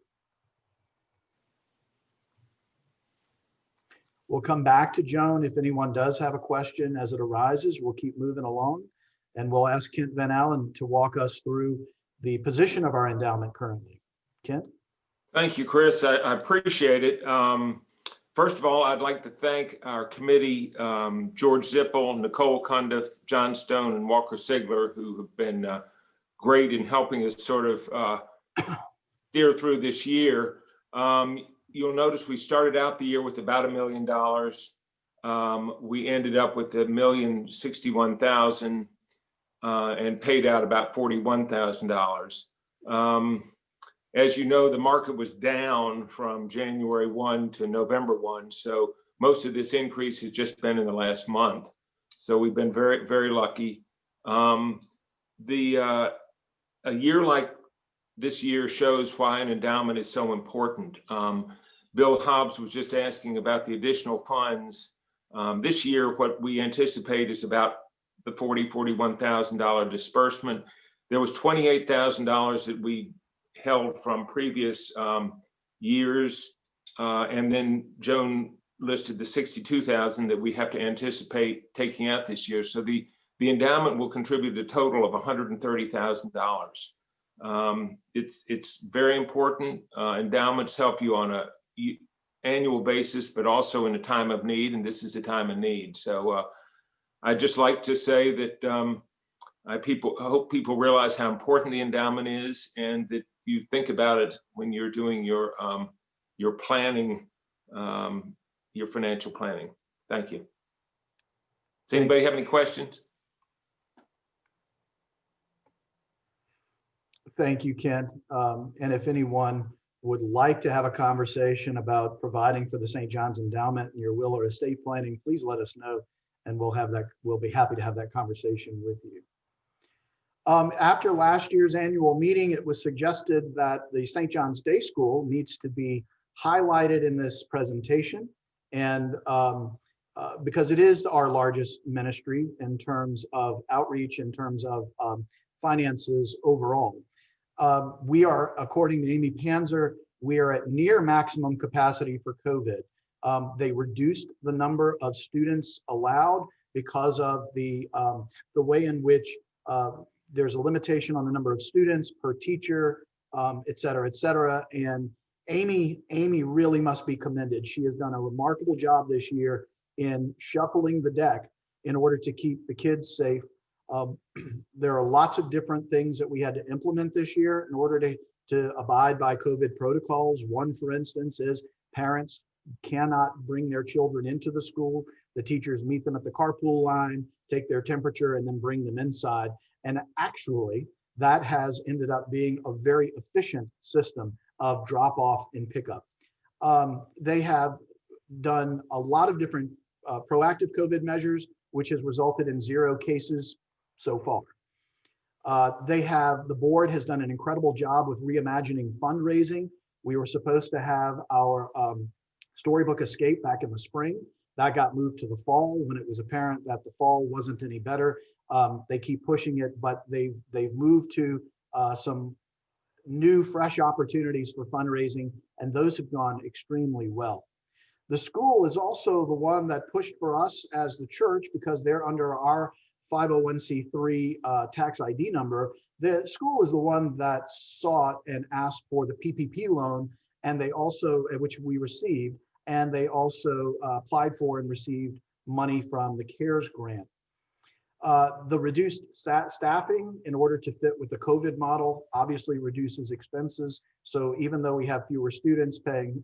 We'll come back to Joan if anyone does have a question as it arises. We'll keep moving along, and we'll ask Kent Van Allen to walk us through the position of our endowment currently. Kent? Thank you, Chris. I appreciate it. First of all, I'd like to thank our committee, George Zippel, Nicole Cundiff, John Stone, and Walker Sigler, who have been great in helping us sort of steer through this year. You'll notice we started out the year with about $1 million. We ended up with $1,061,000 and paid out about $41,000. As you know, the market was down from January 1 to November 1. So most of this increase has just been in the last month. So we've been very, very lucky. A year like this year shows why an endowment is so important. Bill Hobbs was just asking about the additional funds. This year, what we anticipate is about the $41,000 disbursement. There was $28,000 that we held from previous years. And then Joan listed the $62,000 that we have to anticipate taking out this year. So the endowment will contribute a total of $130,000. It's very important. Endowments help you on an annual basis, but also in a time of need, and this is a time of need. So I'd just like to say that I hope people realize how important the endowment is, and that you think about it when you're doing your planning, your financial planning. Thank you. Does anybody have any questions? Thank you, Kent. And if anyone would like to have a conversation about providing for the St. John's Endowment in your will or estate planning, please let us know, and we'll be happy to have that conversation with you. After last year's annual meeting, it was suggested that the St. John's Day School needs to be highlighted in this presentation, and because it is our largest ministry in terms of outreach, in terms of finances overall. We are, according to Amy Panzer, we are at near maximum capacity for COVID. They reduced the number of students allowed because of the way in which there's a limitation on the number of students per teacher, et cetera, et cetera. And Amy really must be commended. She has done a remarkable job this year in shuffling the deck in order to keep the kids safe. There are lots of different things that we had to implement this year in order to abide by COVID protocols. One, for instance, is parents cannot bring their children into the school. The teachers meet them at the carpool line, take their temperature, and then bring them inside. And actually, that has ended up being a very efficient system of drop off and pickup. They have done a lot of different proactive COVID measures, which has resulted in 0 cases so far. The board has done an incredible job with reimagining fundraising. We were supposed to have our storybook escape back in the spring. That got moved to the fall when it was apparent that the fall wasn't any better. They keep pushing it, but they've moved to some new, fresh opportunities for fundraising, and those have gone extremely well. The school is also the one that pushed for us as the church, because they're under our 501c3 tax ID number. The school is the one that sought and asked for the PPP loan, and they also, which we received, and they also applied for and received money from the CARES grant. The reduced staffing in order to fit with the COVID model obviously reduces expenses. So even though we have fewer students paying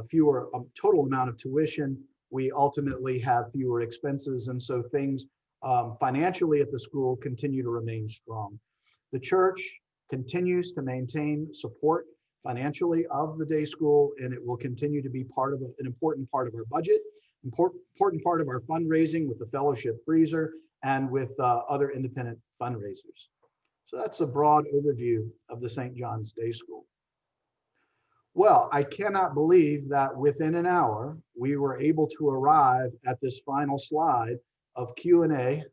fewer total amount of tuition, we ultimately have fewer expenses. And so things financially at the school continue to remain strong. The church continues to maintain support financially of the day school, and it will continue to be part of an important part of our budget, important part of our fundraising with the fellowship freezer and with other independent fundraisers. So that's a broad overview of the St. John's Day School. Well, I cannot believe that within an hour, we were able to arrive at this final slide of Q&A,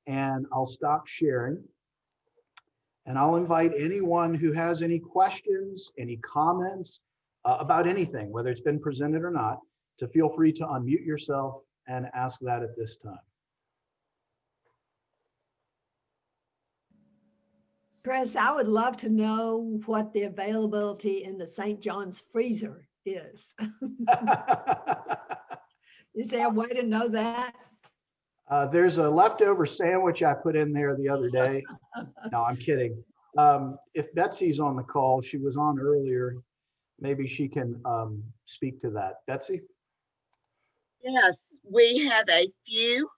and I'll stop sharing. And I'll invite anyone who has any questions, any comments about anything, whether it's been presented or not, to feel free to unmute yourself and ask that at this time. Chris, I would love to know what the availability in the St. John's freezer is. Is there a way to know that? There's a leftover sandwich I put in there the other day. No, I'm kidding. If Betsy's on the call, she was on earlier, maybe she can speak to that. Betsy? Yes, we have a few.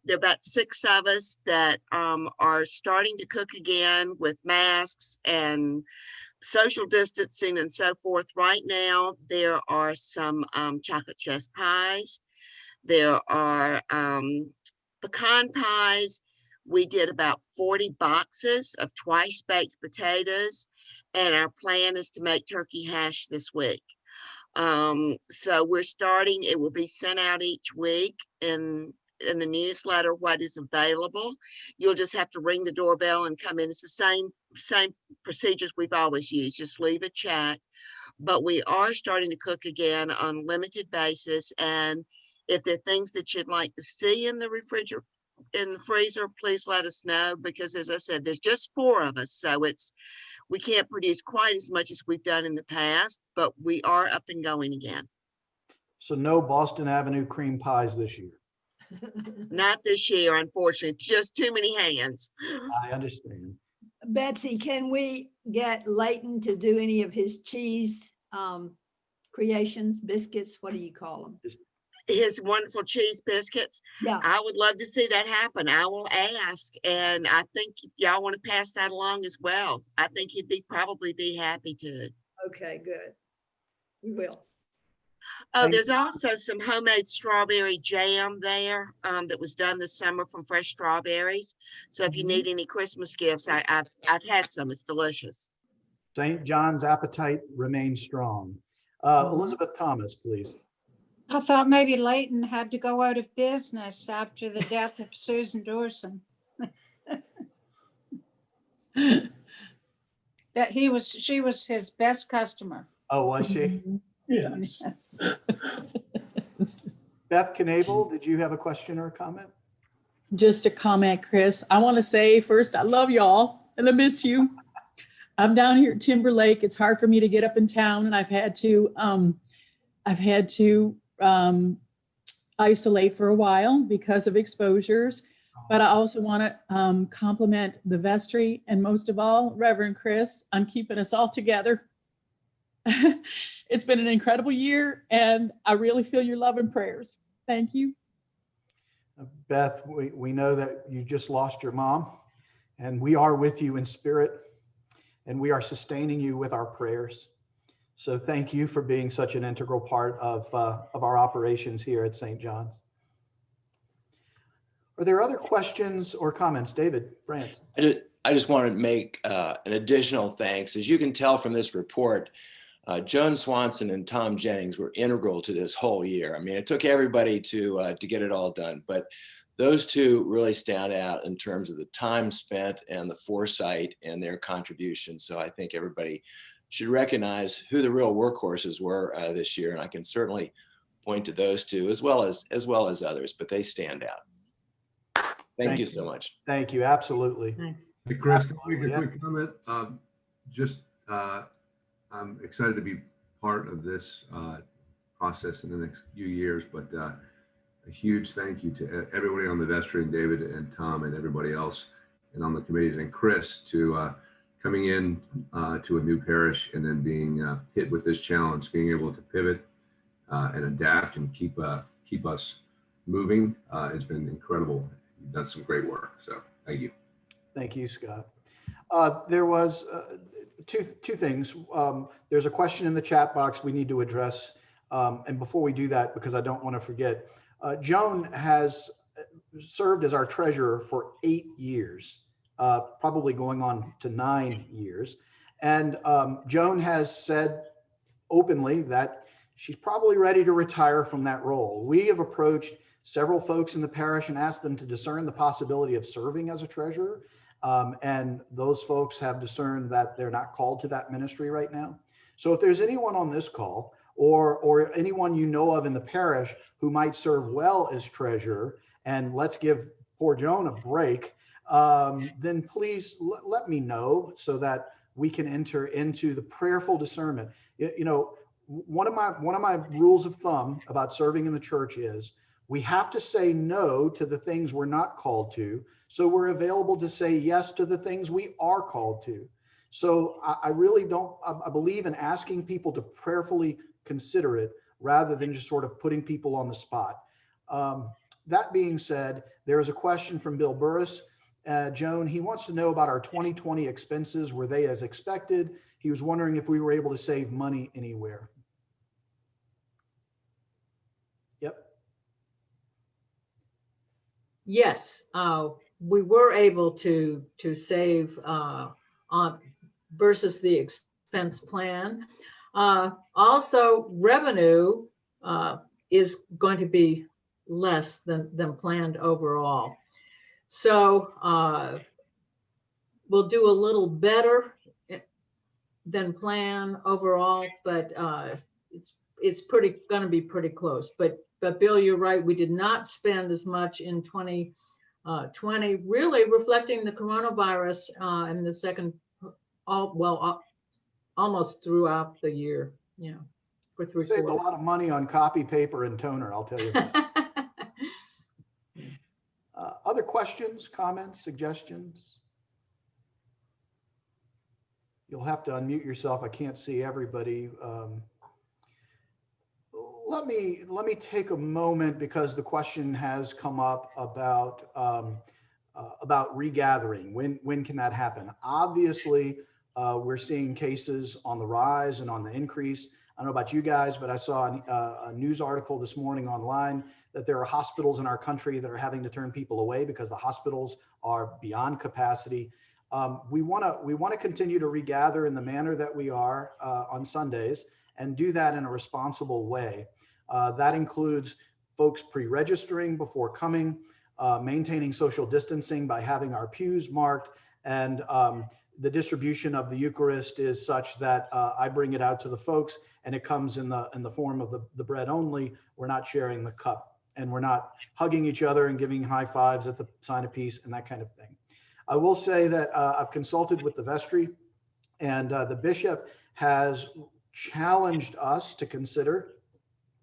There are about 6 of us that are starting to cook again with masks and social distancing and so forth. Right now, there are some chocolate chess pies. There are pecan pies. We did about 40 boxes of twice baked potatoes, and our plan is to make turkey hash this week. So we're starting, it will be sent out each week in the newsletter what is available. You'll just have to ring the doorbell and come in. It's the same procedures we've always used. Just leave a check. But we are starting to cook again on limited basis, and if there are things that you'd like to see in the refrigerator, in the freezer, please let us know, because as I said, there's just 4 of us, so we can't produce quite as much as we've done in the past, but we are up and going again. So no Boston Avenue cream pies this year? Not this year, unfortunately. Just too many hands. I understand. Betsy, can we get Leighton to do any of his cheese creations, biscuits? What do you call them? His wonderful cheese biscuits. Yeah. I would love to see that happen. I will ask, and I think if y'all want to pass that along as well, I think he'd probably be happy to. Okay, good. We will. Oh, there's also some homemade strawberry jam there that was done this summer from fresh strawberries. So if you need any Christmas gifts, I've had some. It's delicious. St. John's appetite remains strong. Elizabeth Thomas, please. I thought maybe Leighton had to go out of business after the death of Susan Dorson. That she was his best customer. Oh, was she? Yes. Beth Knable, did you have a question or a comment? Just a comment, Chris. I want to say first, I love y'all and I miss you. I'm down here at Timberlake. It's hard for me to get up in town, and I've had to isolate for a while because of exposures. But I also want to compliment the vestry, and most of all, Reverend Chris, on keeping us all together. It's been an incredible year, and I really feel your love and prayers. Thank you. Beth, we know that you just lost your mom, and we are with you in spirit, and we are sustaining you with our prayers. So thank you for being such an integral part of our operations here at St. John's. Are there other questions or comments? David France. I just wanted to make an additional thanks. As you can tell from this report, Joan Swanson and Tom Jennings were integral to this whole year. I mean, it took everybody to get it all done, but those two really stand out in terms of the time spent and the foresight and their contribution. So I think everybody should recognize who the real workhorses were this year. And I can certainly point to those two as well as others, but they stand out. Thank you so much. Thank you. Absolutely. Thanks. Hey, Chris, can I make Absolutely, a quick comment? I'm excited to be part of this process in the next few years, but a huge thank you to everybody on the Vestry, and David and Tom and everybody else and on the committees, and Chris to coming in to a new parish and then being hit with this challenge, being able to pivot and adapt and keep us moving has been incredible. You've done some great work, so thank you. Thank you, Scott. There was two things. There's a question in the chat box we need to address. And before we do that, because I don't want to forget, Joan has served as our treasurer for 8 years, probably going on to 9 years. And Joan has said openly that she's probably ready to retire from that role. We have approached several folks in the parish and asked them to discern the possibility of serving as a treasurer. And those folks have discerned that they're not called to that ministry right now. So if there's anyone on this call or anyone you know of in the parish who might serve well as treasurer, and let's give poor Joan a break, then please let me know so that we can enter into the prayerful discernment. You know, one of my rules of thumb about serving in the church is we have to say no to the things we're not called to, so we're available to say yes to the things we are called to. So I really don't, I believe in asking people to prayerfully consider it rather than just sort of putting people on the spot. That being said, there is a question from Bill Burris. Joan, he wants to know about our 2020 expenses. Were they as expected? He was wondering if we were able to save money anywhere. Yep. Yes, we were able to save on versus the expense plan. Also, revenue is going to be less than planned overall. So we'll do a little better than planned overall, but it's going to be pretty close. But Bill, you're right. We did not spend as much in 2020, really reflecting the coronavirus in the second, almost throughout the year. You know, for 3/4. Saved a lot of money on copy, paper, and toner, I'll tell you that. Other questions, comments, suggestions? You'll have to unmute yourself. I can't see everybody. Let me take a moment because the question has come up about regathering. When can that happen? Obviously, we're seeing cases on the rise and on the increase. I don't know about you guys, but I saw a news article this morning online that there are hospitals in our country that are having to turn people away because the hospitals are beyond capacity. We want to continue to regather in the manner that we are on Sundays and do that in a responsible way. That includes folks pre-registering before coming, maintaining social distancing by having our pews marked, and the distribution of the Eucharist is such that I bring it out to the folks and it comes in the form of the bread only. We're not sharing the cup, and we're not hugging each other and giving high fives at the sign of peace and that kind of thing. I will say that I've consulted with the vestry, and the bishop has challenged us to consider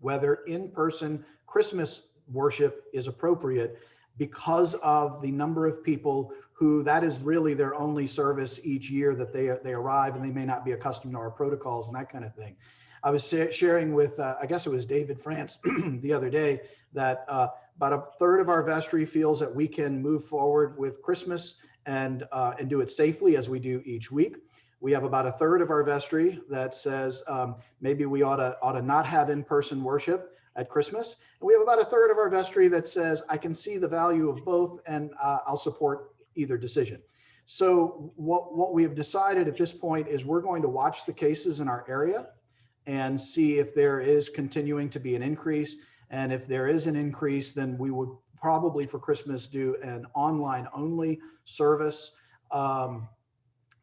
whether in-person Christmas worship is appropriate because of the number of people who that is really their only service each year that they arrive, and they may not be accustomed to our protocols and that kind of thing. I was sharing with, I guess it was David France the other day, that about a third of our vestry feels that we can move forward with Christmas and do it safely as we do each week. We have about a third of our vestry that says maybe we ought to not have in-person worship at Christmas. And we have about a third of our vestry that says I can see the value of both and I'll support either decision. So what we have decided at this point is we're going to watch the cases in our area and see if there is continuing to be an increase. And if there is an increase, then we would probably for Christmas do an online only service.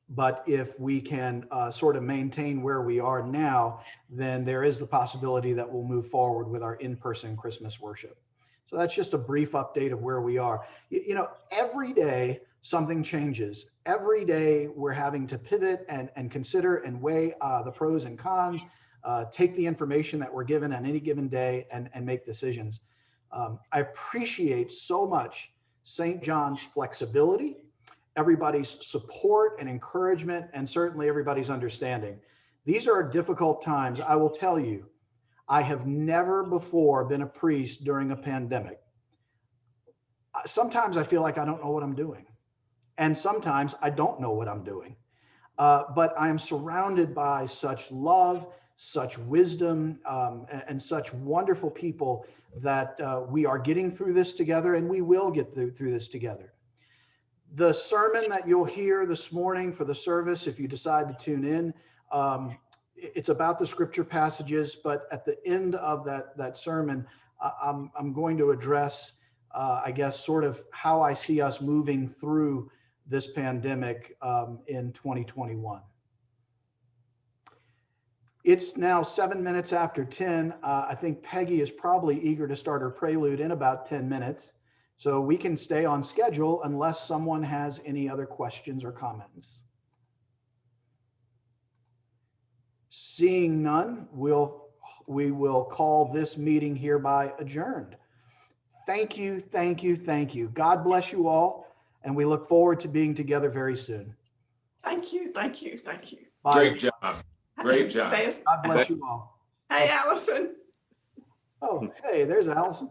But if we can sort of maintain where we are now, then there is the possibility that we'll move forward with our in-person Christmas worship. So that's just a brief update of where we are. You know, every day something changes. Every day we're having to pivot and consider and weigh the pros and cons, take the information that we're given on any given day and make decisions. I appreciate so much St. John's flexibility, everybody's support and encouragement, and certainly everybody's understanding. These are difficult times. I will tell you, I have never before been a priest during a pandemic. Sometimes I feel like I don't know what I'm doing. And sometimes I don't know what I'm doing. But I am surrounded by such love, such wisdom, and such wonderful people that we are getting through this together, and we will get through this together. The sermon that you'll hear this morning for the service, if you decide to tune in, it's about the scripture passages, but at the end of that sermon, I'm going to address, I guess, sort of how I see us moving through this pandemic in 2021. It's now 7 minutes after 10. I think Peggy is probably eager to start her prelude in about 10 minutes. So we can stay on schedule unless someone has any other questions or comments. Seeing none, we will call this meeting hereby adjourned. Thank you, thank you, thank you. God bless you all, and we look forward to being together very soon. Thank you, thank you, thank you. Bye. Great job. Great job. God bless you all. Hey, Allison. Oh, hey, there's Allison.